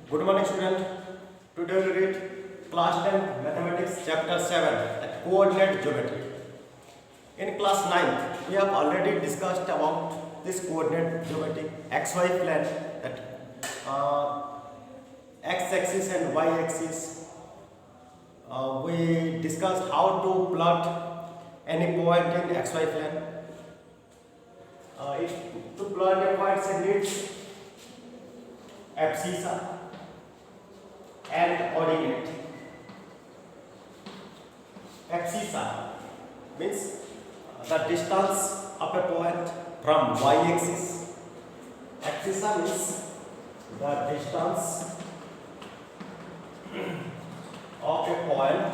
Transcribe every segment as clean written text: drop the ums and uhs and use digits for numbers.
Good morning, student. Today we read class 10 mathematics chapter 7 at coordinate geometry. In class 9 we have already discussed about this coordinate geometry xy plane, that x axis and y axis. We discussed how to plot any point in xy plane. To plot a point it needs abscissa and ordinate. Abscissa means the distance of a point from y-axis. Abscissa means the distance of a point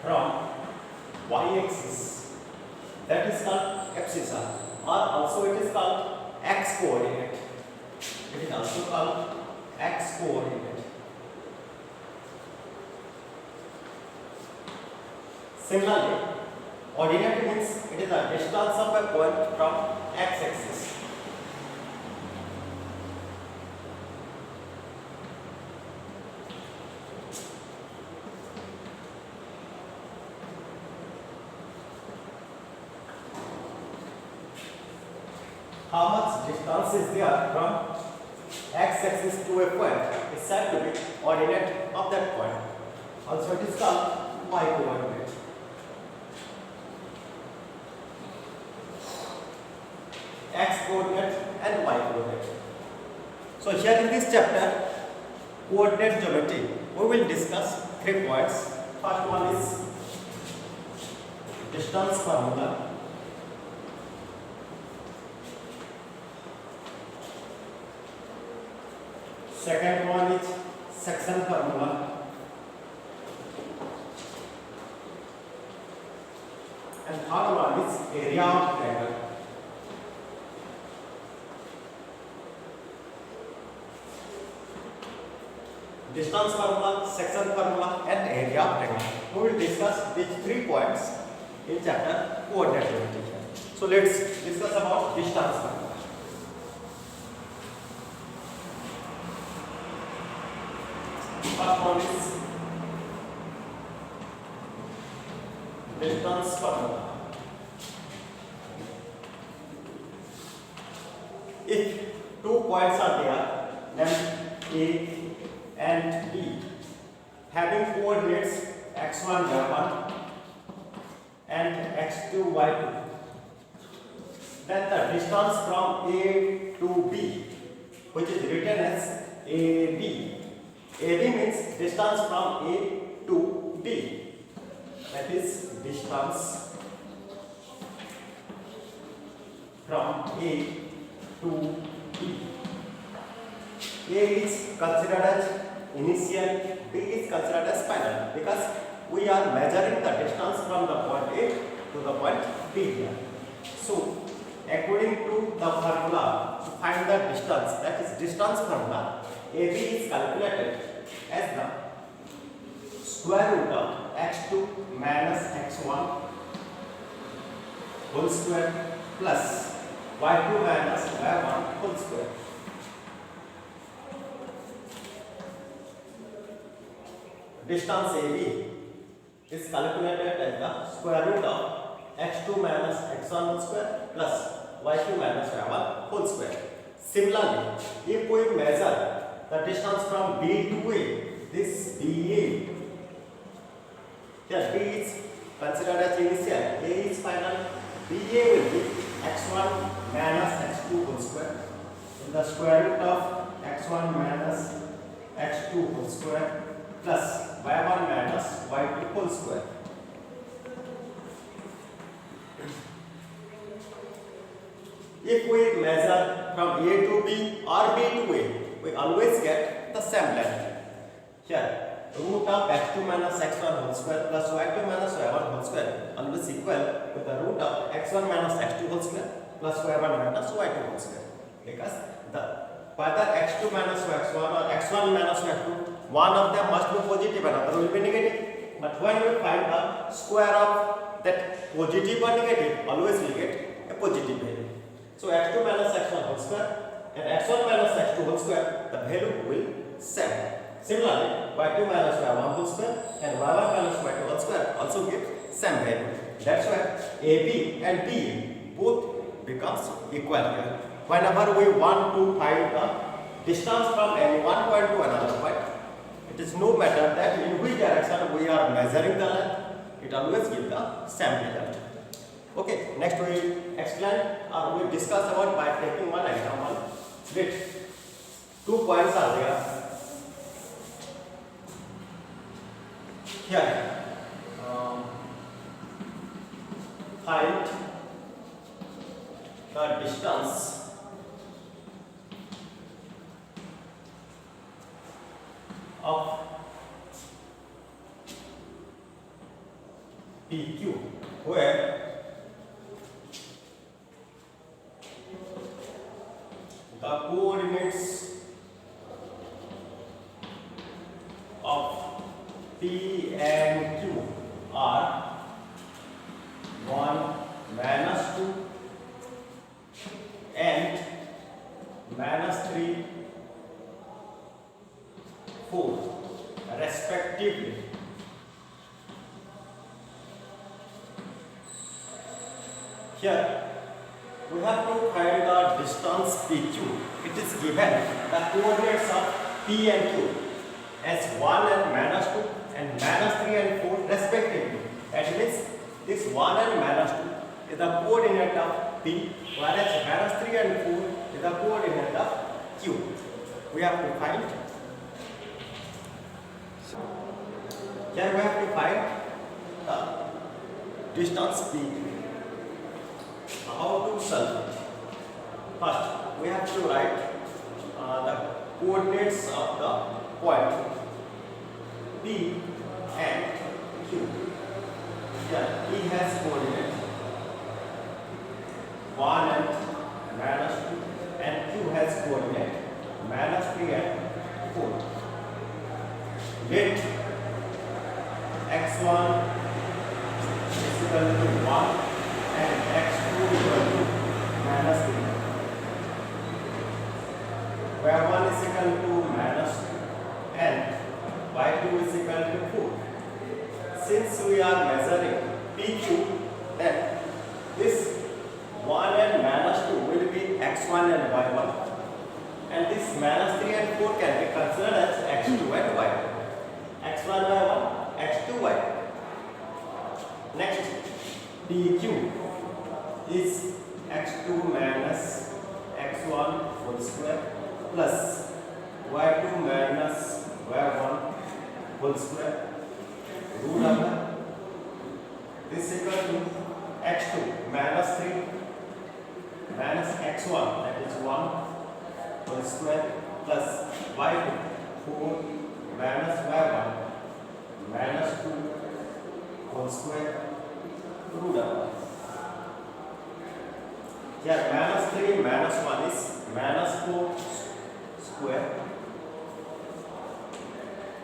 from y-axis. That is called abscissa, or also it is called x-coordinate. It is also called x-coordinate. Similarly, ordinate means it is the distance of a point from x-axis. How much distance is there from x-axis to a point is said to be ordinate of that point. Also it is called y-coordinate. X-coordinate and y-coordinate. So here in this chapter, coordinate geometry, we will discuss 3 points. First one is distance formula. Second one is section formula, and third one is area of triangle. Distance formula, section formula, and area of triangle. We will discuss these 3 points in chapter coordinate geometry. So let's discuss about distance formula. First one is distance formula. If 2 points are there, then A and B, having coordinates x1, y1 and x2, y2, then the distance from A to B, which is written as AB. AB means distance from A to B. That is distance from A to B. A is considered as initial, B is considered as final, because we are measuring the distance from the point A to the point B here. So, according to the formula to find the distance, that is distance formula, AB is calculated as the square root of x2 minus x1 whole square plus y2 minus y1 whole square. Distance AB is calculated as the square root of x2 minus x1 whole square plus y2 minus y1 whole square. Similarly, if we measure the distance from B to A, this BA, here B is considered as initial, A is final, BA will be x1 minus x2 whole square, in the square root of x1 minus x2 whole square plus y1 minus y2 whole square. If we measure from A to B or B to A, we always get the same length. Here, root of x2 minus x1 whole square plus y2 minus y1 whole square always equal with the root of x1 minus x2 whole square plus y1 minus y2 whole square. Because whether x2 minus x1 or x1 minus x2, one of them must be positive, another will be negative. But when we find the square of that positive or negative, always we get a positive value. So x2 minus x1 whole square and x1 minus x2 whole square, the value will same. Similarly, y2 minus y1 whole square and y1 minus y2 whole square also give same value. That's why AB and BA both becomes equal here. Whenever we want to find the distance from any one point to another point, it is no matter that in which direction we are measuring the length, it always gives the same result. Okay, next we explain or we discuss about by taking one example. Let 2 points are there. Here, find the distance of PQ where the coordinates of P and Q are 1, -2 and -3, 4 respectively. Here we have to find the distance PQ. It is given the coordinates of P and Q as 1 and -2 and -3 and 4 respectively. That means this 1 and -2 is the coordinate of P, whereas -3 and 4 is the coordinate of Q. We have to find. Here we have to find the distance P. How to solve it? First, we have to write the coordinates of the point P and Q. Here, P has coordinate 1 and -2, and Q has coordinate -3 and 4. Let x1 is equal to 1 and x2 equal to -3. Where 1 is equal to -2 and y2 is equal to 4. Since we are measuring PQ, then this 1 and -2 will be x1 and y1, and this -3 and 4 can be considered as x2 and y2. x1 y1, x2 y2. Next, PQ is x2 minus x1 whole square plus y2 minus y1 whole square root over this equal to x2 minus 3 minus x1, that is 1 whole square plus y2 4 minus y1 minus 2 whole square root over. Here -3 minus 1 is -4 square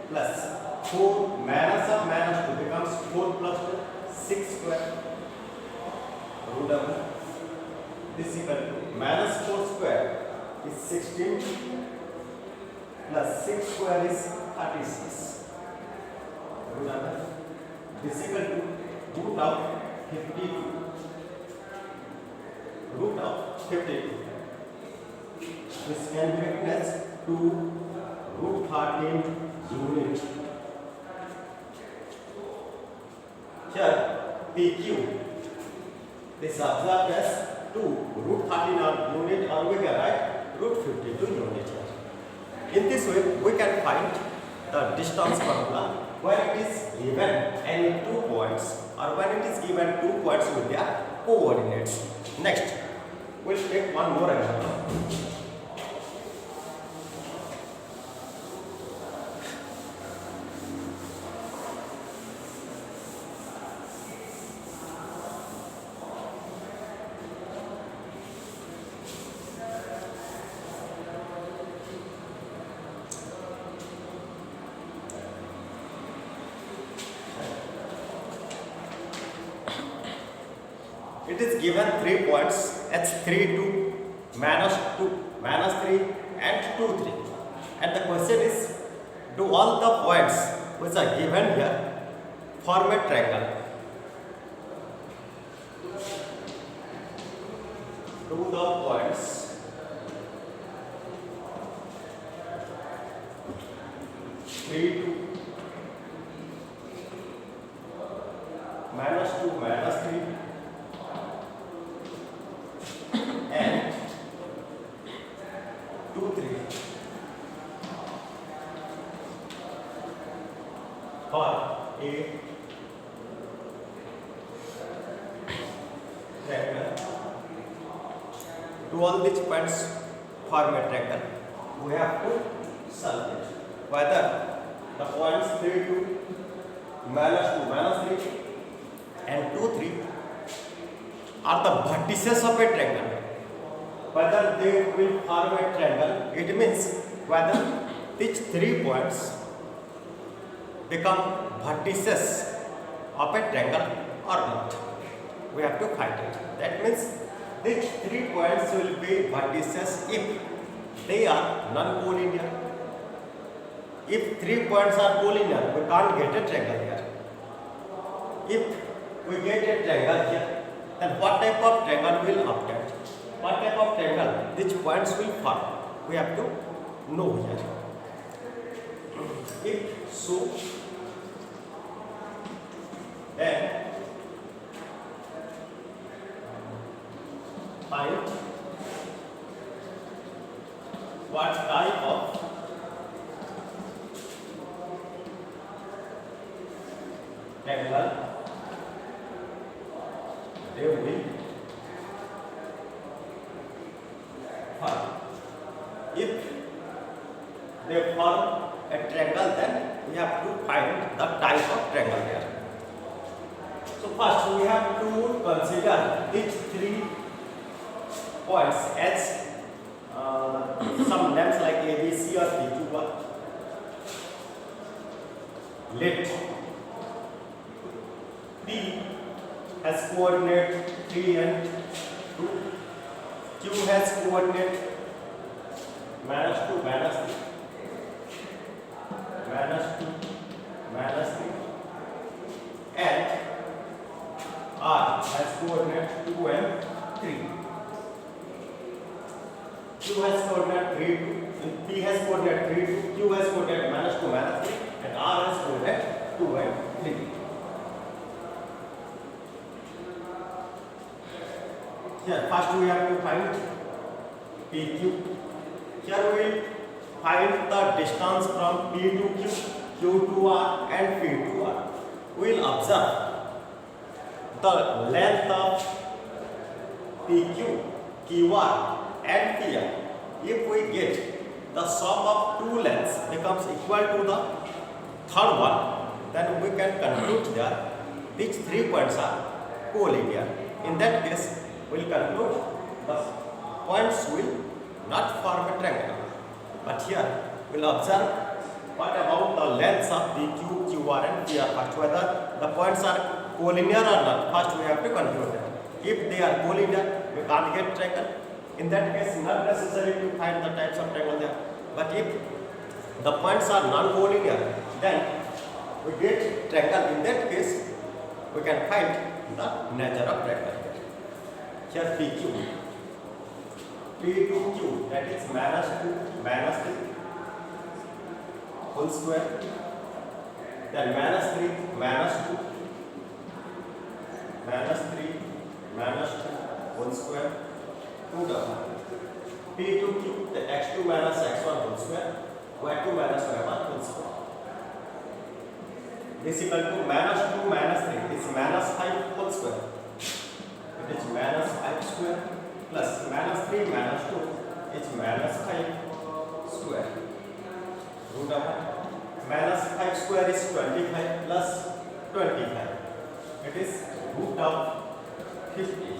plus 4 minus of -2 becomes 4 plus 2, 6 square root over. This equal to -4 square is 16 plus 6 square is 36 root over. This equal to root of 52. Root of 52. This can be written as 2 root 13 unit. Here PQ this observed as 2 root 13 unit, or we can write root 52 unit here. In this way we can find the distance formula when it is given any 2 points, or when it is given 2 points with their coordinates. Next, we'll take one more example. It is given 3 points h3 to -2 -3 and 2, 3. And the question is, do all the points which are given here form a triangle? Do the points -3 to -2, -3 and 2, 3 for a triangle. Do all these points form a triangle? We have to solve it. Whether the points 3 to -2, -3 and 2, 3 are the vertices of a triangle. Whether they will form a triangle, it means whether these 3 points become vertices of a triangle or not. We have to find it. That means these 3 points will be vertices if they are non-collinear. If 3 points are collinear, we can't get a triangle here. If we get a triangle here, then what type of triangle will obtain? What type of triangle these points will form? We have to know here. If so, then find what type of triangle they will form. If they form a triangle, then we have to find the type of triangle here. So first we have to consider these 3 points as some names like A, B, C or P, Q, R. Let P has coordinate 3 and 2. Q has coordinate -2, -3, -2, -3, and R has coordinate 2 and 3. Q has coordinate 3, 2, P has coordinate 3, 2, Q has coordinate -2, -3, and R has coordinate 2 and 3. Here, first we have to find PQ. Here we will find the distance from P to Q, Q to R, and P to R. We will observe the length of PQ, QR, and PR. If we get the sum of 2 lengths becomes equal to the third one, then we can conclude that these 3 points are collinear. In that case, we will conclude the points will not form a triangle. But here we will observe what about the lengths of PQ, QR, and PR. First, whether the points are collinear or not. First, we have to conclude that. If they are collinear, we can't get triangle. In that case, not necessary to find the types of triangle there. But if the points are non-collinear, then we get triangle. In that case, we can find the nature of triangle. Here PQ, P to Q, that is -2, -3 whole square, then -3, -2, -3, -2 whole square, 2 double. P to Q, the x2 minus x1 whole square, y2 minus y1 whole square. This is equal to -2, -3 is -5 whole square. It is -5 square plus -3, -2 is -5 square. Root of -5 square is 25 plus 25. It is root of 50.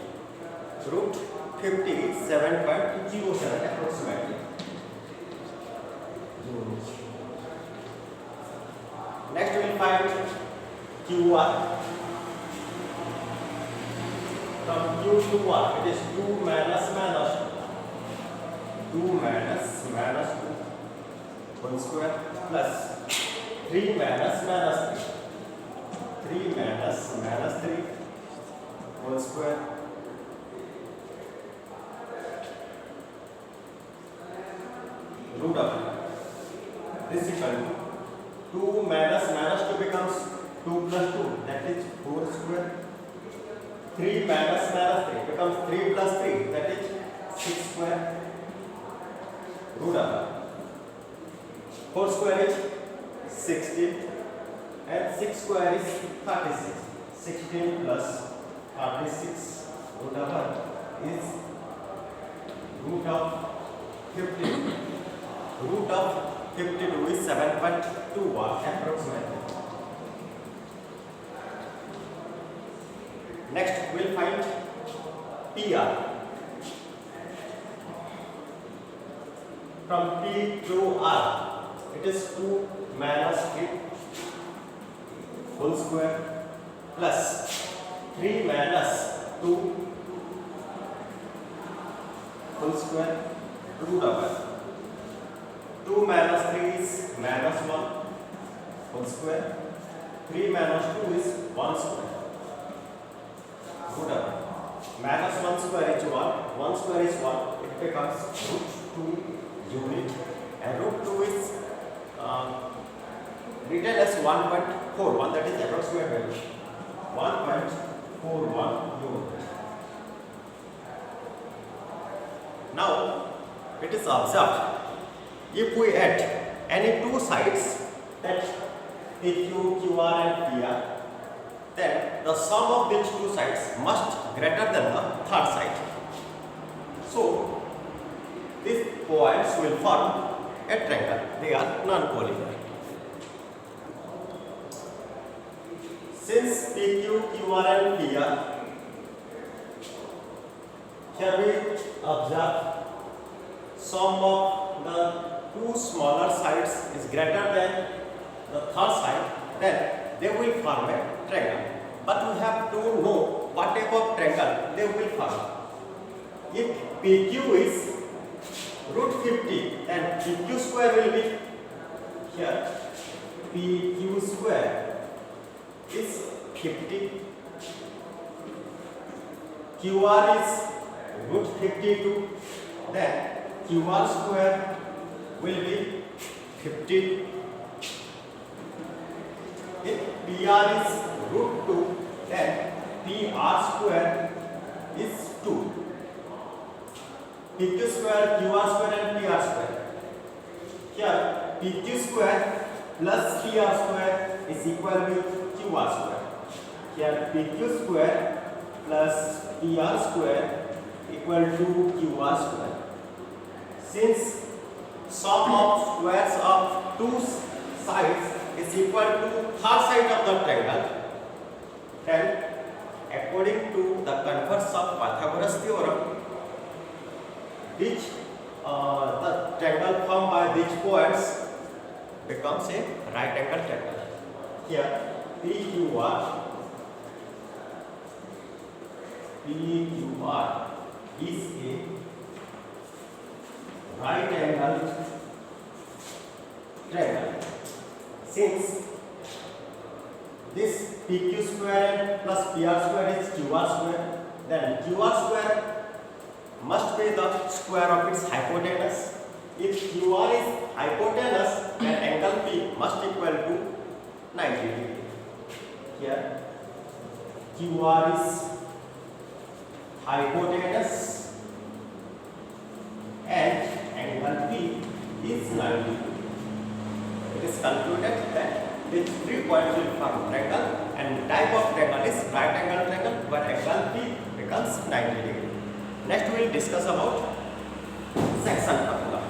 Root 50 is 7.07 approximately. Next we will find QR. From Q to R, it is 2 minus -2. 2 2 minus 2 whole square plus 3 minus 3 minus 3 whole square root of this equal to 2 minus 2 becomes 2 plus 2, that is 4 square. 3 minus 3 becomes 3 plus 3, that is 6 square. Root of 4 square is 16 and 6 square is 36. 16 plus 36 root of is root of 15. Root of 52 is 7.21 approximately. Next we will find PR. From P to R, it is 2 minus 3 whole square plus 3 minus 2 whole square root of 2 minus 3 is minus 1 whole square. 3 minus 2 is 1 square. Root of minus 1 square is 1. 1 square is 1. It becomes root 2 unit. And root 2 is written as 1.41. That is approximate value. 1.41 unit. Now it is observed, if we add any two sides, that PQ, QR and PR, then the sum of these two sides must greater than the third side. So these points will form a triangle. They are non-collinear. Since PQ, QR and PR, here we observe sum of the two smaller sides is greater than the third side, then they will form a triangle. But we have to know what type of triangle they will form. If PQ is root 50, then PQ square will be here. PQ square is 50. QR is root 52. Then QR square will be 50. If PR is root 2, then PR square is 2. PQ square, QR square and PR square. Here PQ square plus PR square is equal with QR square. Here PQ square plus PR square equal to QR square. Since sum of squares of two sides is equal to third side of the triangle, then according to the converse of Pythagoras theorem, the triangle formed by these points becomes a right angle triangle. Here PQR is a right angle triangle. Since this PQ square plus PR square is QR square, then QR square must be the square of its hypotenuse. If QR is hypotenuse, then angle P must equal to 90 degree. Here QR is hypotenuse and angle P is 90 degree. It is concluded that these 3 points will form triangle, and type of triangle is right angle triangle where angle P becomes 90 degree. Next we will discuss about section formula.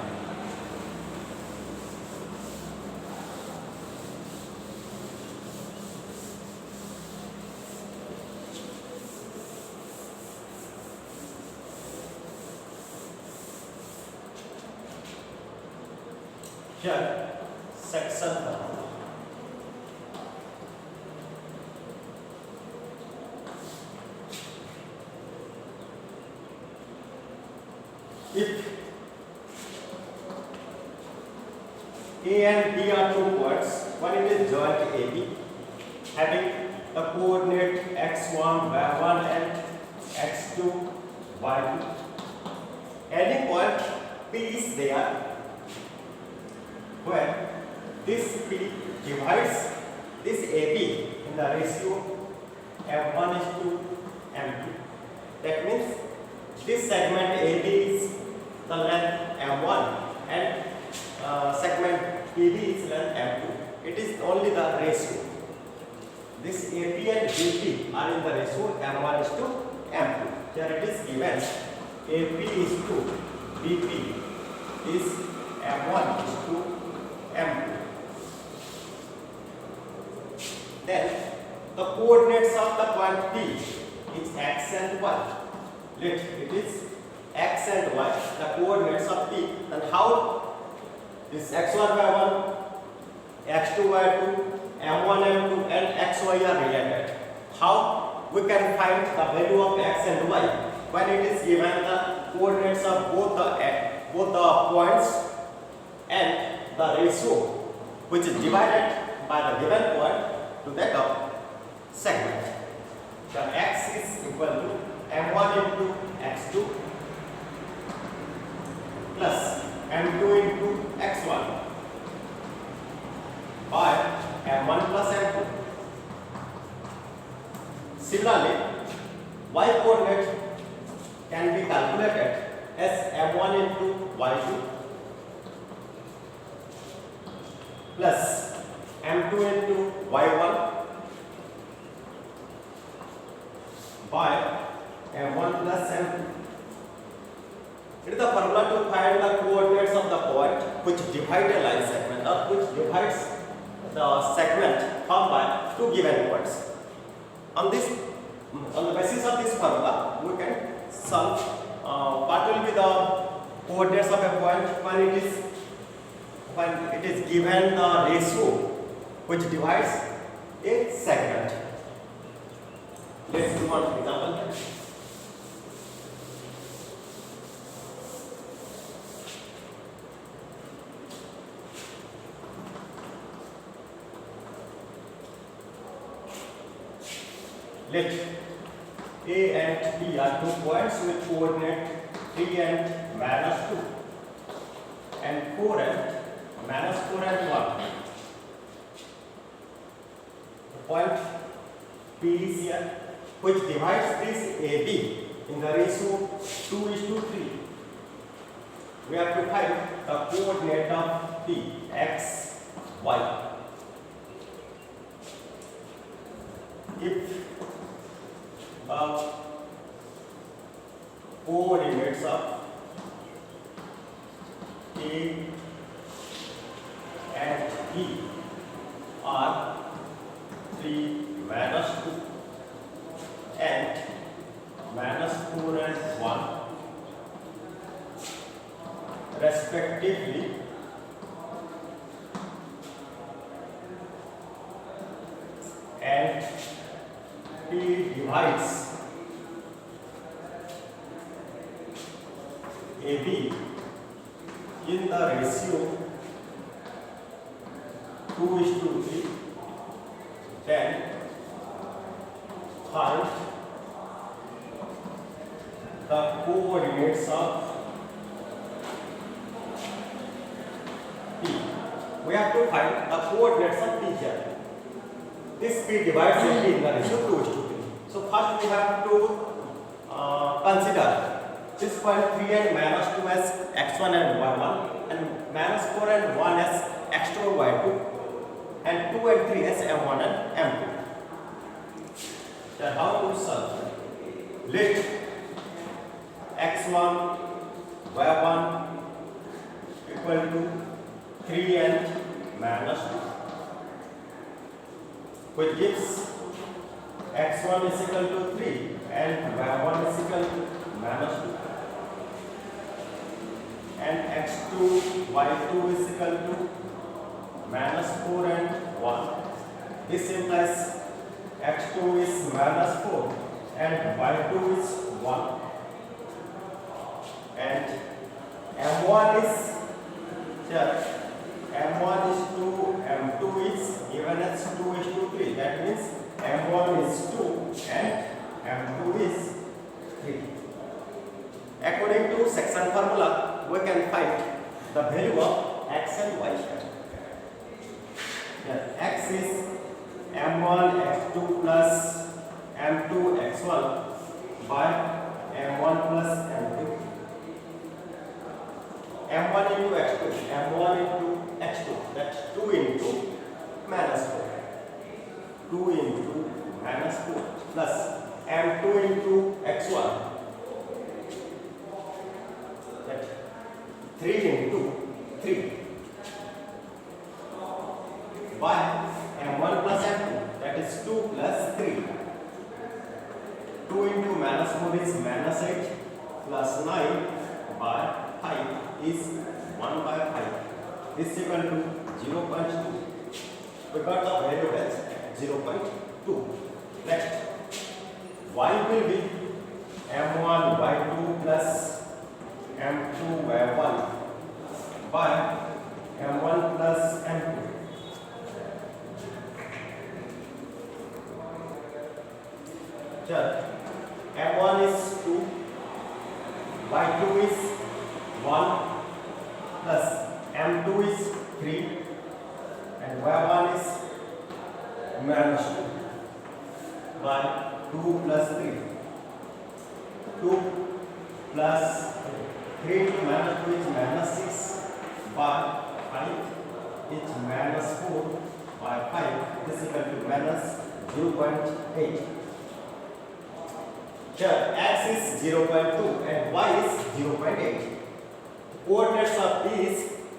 Here section formula. If A and B are two points. One is joint AB having the coordinate x1, y1 and x2, y2. Any point P is there where this P divides this AB in the ratio M1 is to M2. That means this segment AB is the length M1 and segment PB is length M2. It is only the ratio. This AP and BP are in the ratio M1 is to M2. Here it is given AP is to BP is M1 is to M2. Then the coordinates of the point P is x and y. Let it is x and y, the coordinates of P. And how this x1, y1, x2, y2, m1, m2 and xy are related? How we can find the value of x and y when it is given the coordinates of both the points and the ratio which is divided by the given point to that of segment. The x is equal to m1 into x2 plus m2 into x1 by m1 plus m2. Similarly, y coordinate can be calculated as m1 into y2 plus m2 into y1 by m1 plus m2. It is the formula to find the coordinates of the point which divide a line segment or which divides the segment formed by two given points. On the basis of this formula, we can solve what will be the coordinates of a point when it is given the ratio which divides a segment. Let's do one example. Let A and B are two points with coordinate 3 and minus 2 and 4 and minus 4 and 1. The point P is here which divides this AB in the ratio 2 is to 3. We have to find the coordinate of P, x, y. If coordinates of A and B are 3 minus 2 and minus 4 and 1 respectively, and P divides AB in the ratio 2 is to 3, then find the coordinates of P. We have to find the coordinates of P here. This P divides AB in the ratio 2 is to 3. So first we have to consider this point 3 and minus 2 as x1 and y1 and minus 4 and 1 as x2 and y2 and 2 and 3 as m1 and m2. Then how to solve? Let x1 y1 equal to 3 and minus 2, which gives x1 is equal to 3 and y1 is equal to minus 2 and x2 y2 is equal to minus 4 and 1. This implies x2 is minus 4 and y2 is 1 and m1 is here, m1 m1 is 2, m2 is given as 2:3. That means m1 is 2 and m2 is 3. According to section formula, we can find the value of x and y here. X is m1 x2 plus m2 x1 by m1 plus m2. m1 into x2, m1 into x2, that's 2 into minus 4. 2 into minus 4 plus m2 into x1, that 3 into 3 by m1 plus m2, that is 2 plus 3. 2 into minus 4 is minus 8 plus 9 by 5 is 1 by 5. This is equal to 0.2. We got the value as 0.2. Next, y will be m1 y2 plus m2 y1 by m1 plus m2. m1 is 2, y2 is 1 plus m2 is 3 and y1 is minus 2 by 2 plus 3. 2 plus 3 into minus 2 is minus 6 by 5 is minus 4 by 5. This is equal to minus 0.8. Here x is 0.2 and y is 0.8. Coordinates of these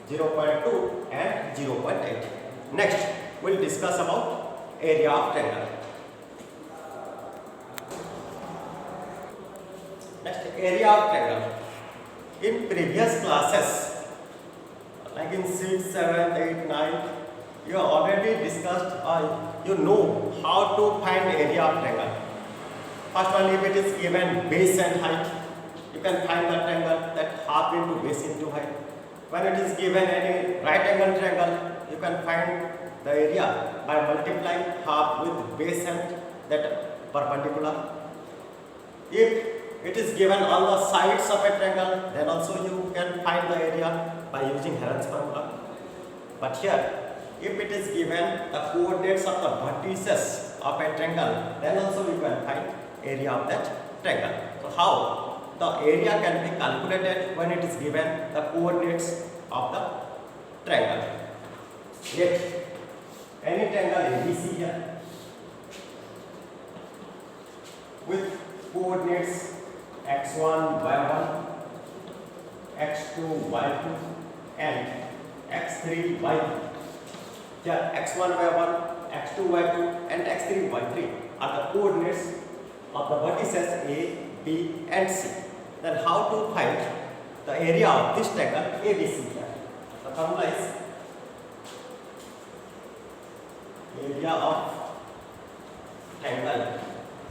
0.2 and 0.8. Next, we'll discuss about area of triangle. Next, area of triangle. In previous classes, like in 6, 7, 8, 9, you have already discussed you know how to find area of triangle. First one, if it is given base and height, you can find the triangle that half into base into height. When it is given any right angle triangle, you can find the area by multiplying half with base and that perpendicular. If it is given on the sides of a triangle, then also you can find the area by using Heron's formula. But here, if it is given the coordinates of the vertices of a triangle, then also you can find area of that triangle. So how the area can be calculated when it is given the coordinates of the triangle? Let any triangle ABC here with coordinates x1 y1, x2 y2 and x3 y3. Here x1 y1, x2 y2 and x3 y3 are the coordinates of the vertices A, B and C. Then how to find the area of this triangle ABC here? The formula is area of triangle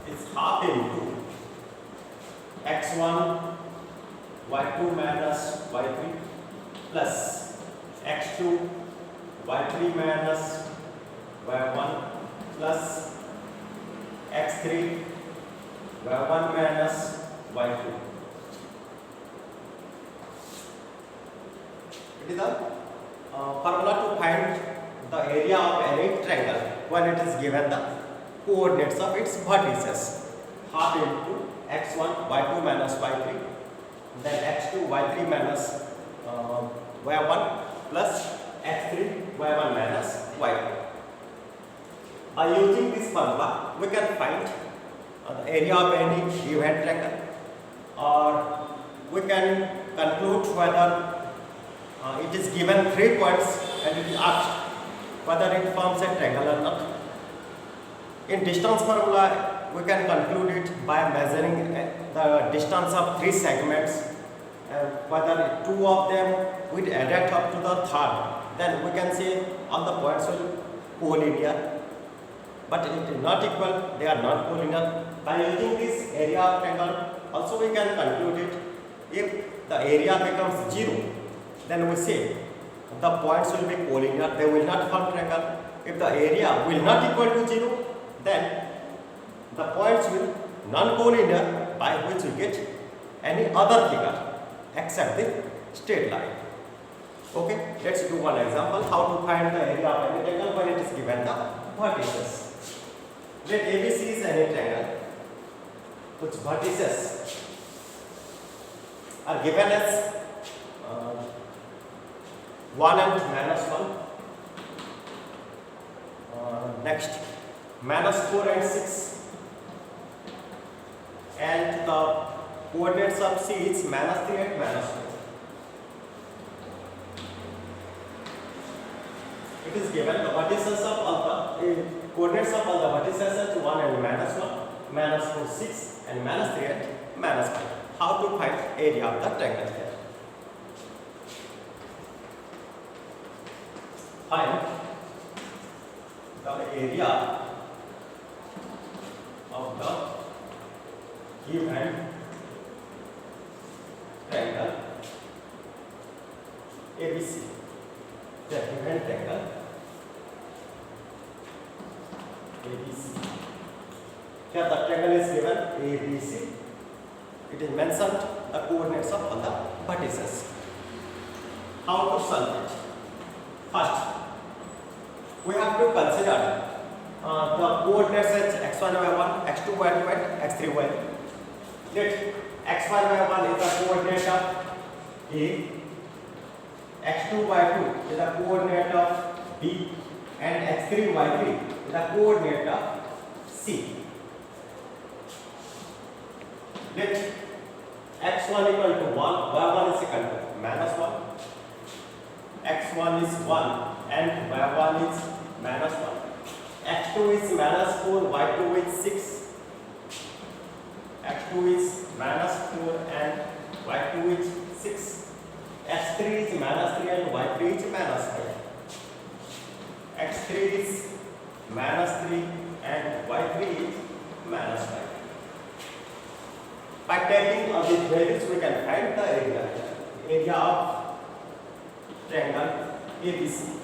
is half into x1 y2 minus y3 plus x2 y3 minus y1 plus x3 y1 minus y2. It is the formula to find the area of any triangle when it is given the coordinates of its vertices. Half into x1 y2 minus y3, then x2 y3 minus y1 plus x3 y1 minus y2. By using this formula, we can find the area of any given triangle, or we can conclude whether it is given 3 points and it is asked whether it forms a triangle or not. In distance formula, we can conclude it by measuring the distance of 3 segments, whether 2 of them will add up to the third. Then we can say all the points will collinear. But it is not equal, they are not collinear. By using this area of triangle, also we can conclude it. If the area becomes 0, then we say the points will be collinear, they will not form triangle. If the area will not equal to 0, then the points will non-collinear, by which we get any other figure except the straight line. Okay, let's do one example how to find the area of any triangle when it is given the vertices. Let ABC is any triangle which vertices are given as 1 and -1. Next, -4 and 6. And the coordinates of C is -3 and -2. It is given the vertices of all the coordinates of all the vertices as 1 and -1, -4, 6, and -3 and -5. How to find area of the triangle here? Find the area of the given triangle ABC. The given triangle ABC. Here the triangle is given ABC. It is mentioned the coordinates of all the vertices. How to solve it? First, we have to consider the coordinates as x1 y1, x2 y2, and x3 y3. Let x1 y1 is the coordinate of A, x2 y2 is the coordinate of B, and x3 y3 is the coordinate of C. Let x1 equal to 1, y1 is equal to -1, x1 is 1 and y1 is -1, x2 is -4, y2 is 6, x2 is -4 and y2 is 6, x3 is -3 and y3 is -5, x3 is -3 and y3 is -5. By taking all these values, we can find the area of triangle ABC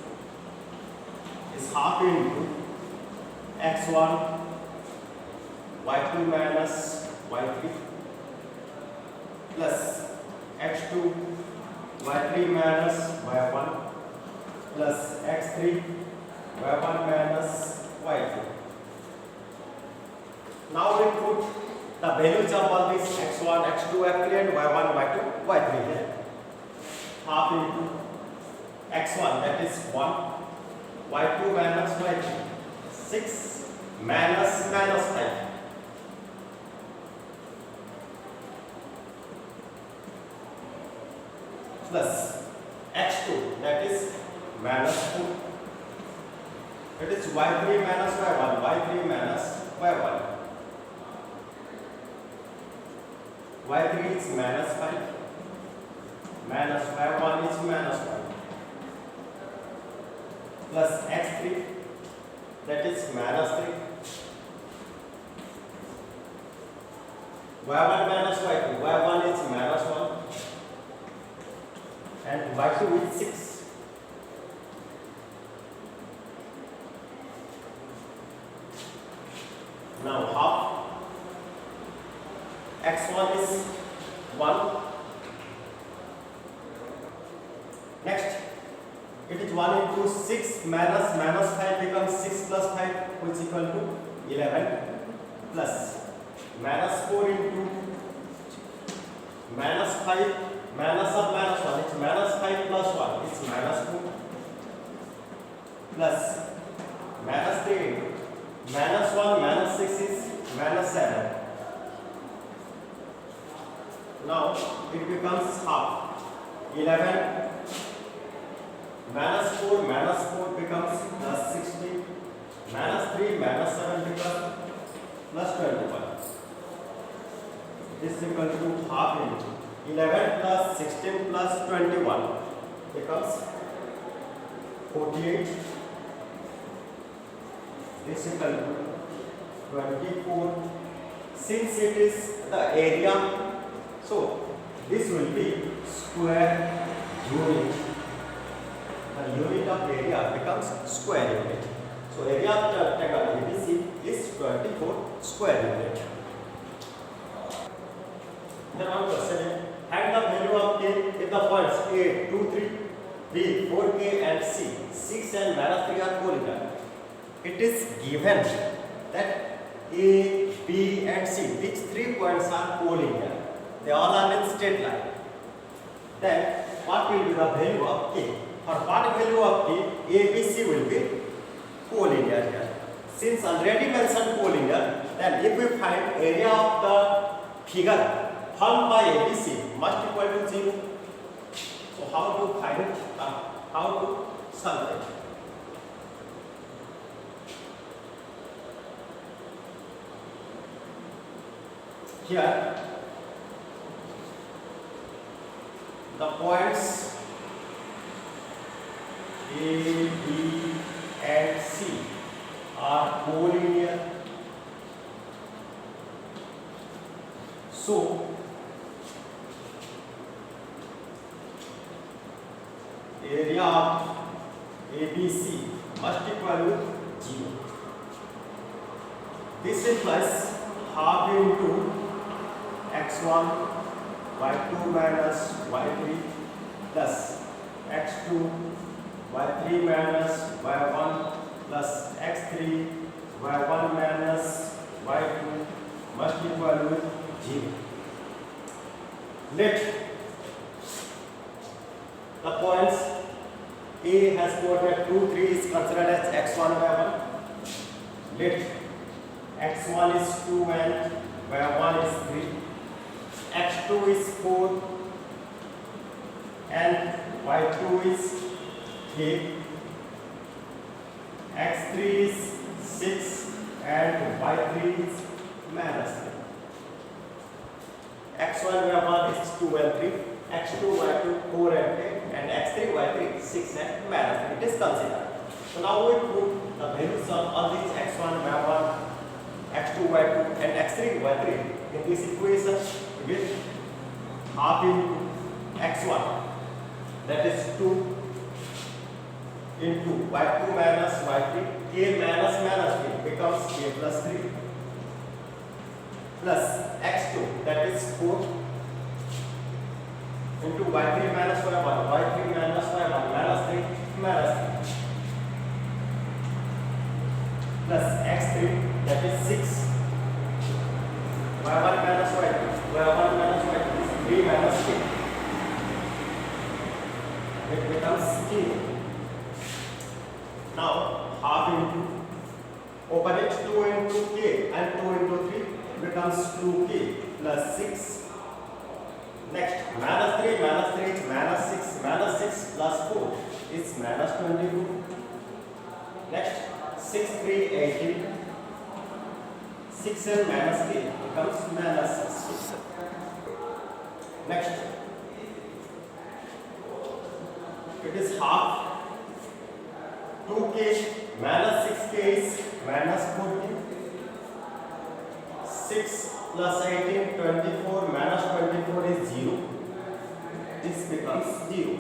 is half into x1 y2 minus y3 plus x2 y3 minus y1 plus x3 y1 minus y2. Now we put the values of all these x1, x2, x3 and y1, y2, y3 here. Half into x1, that is 1, y2 minus y3, 6 minus 5. Plus x2, that is -4. That is y3 minus y1, y3 minus y1. y3 is -5, minus y1 is -1, plus x3, that is -3, y1 minus y2, y1 is -1, and y2 is 6. Now half x1 is 1. Next, it is 1 into 6 minus -5 becomes 6 plus 5, which is equal to 11, plus -4 into -5 minus of -1, it's -5 plus 1, it's -4, plus -3 into -1 -6 is -7. Now it becomes half. 11 -4 becomes +16, -3 -7 becomes +21. This is equal to half into 11 plus 16 plus 21 becomes 48. This is equal to 24. Since it is the area, so this will be square unit. the unit of area becomes square unit. So area of the rectangle ABC is 24 square unit. Then one question: find the value of k if the points A, 2, 3, B, 4, K and C, 6 and -3 are collinear. It is given that A, B and C, these 3 points are collinear. They all are in straight line. Then what will be the value of K? For what value of K, A, B, C will be collinear here. Since already mentioned collinear, then if we find area of the figure formed by ABC must equal to 0. So how to find it? How to solve it? Here the points A, B and C are collinear. So area of ABC must equal to 0. This implies half into x1 y2 minus y3 plus x2 y3 minus y1 plus x3 y1 minus y2 must equal to 0. Let the points A has coordinate 2, 3 is considered as x1, y1. Let x1 is 2 and y1 is 3. x2 is 4 and y2 is 3. x3 is 6 and y3 is -3. x1, y1 is 2 and 3. x2, y2, 4 and 8, and x3, y3, 6 and -3. It is considered. So now we put the values of all these x1, y1, x2, y2, and x3, y3 in this equation with half into x1, that is 2 into y2 minus y3, k minus -3 becomes k plus 3 plus x2, that is 4 into y3 minus y1, y3 minus y1, -3 plus x3, that is 6 y1 minus y2, y1 minus y2 is 3 minus 2. It becomes 0. Now half into, open it, 2 into k and 2 into 3 becomes 2k plus 6. Next, -3 is -6 plus 4 is -22. Next, 6, 3, 18. 6 and -k becomes -6. Next, it is half. 2k minus 6k is -14. 6 plus 18, 24, -24 is 0. This becomes 0.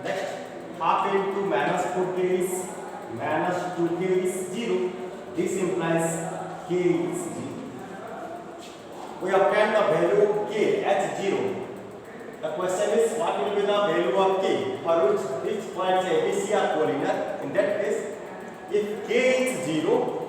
Next, half into -4k is -2k is 0. This implies k is 0. We obtain the value of k as 0. The question is, what will be the value of k for which points ABC are collinear? In that case, if k is 0,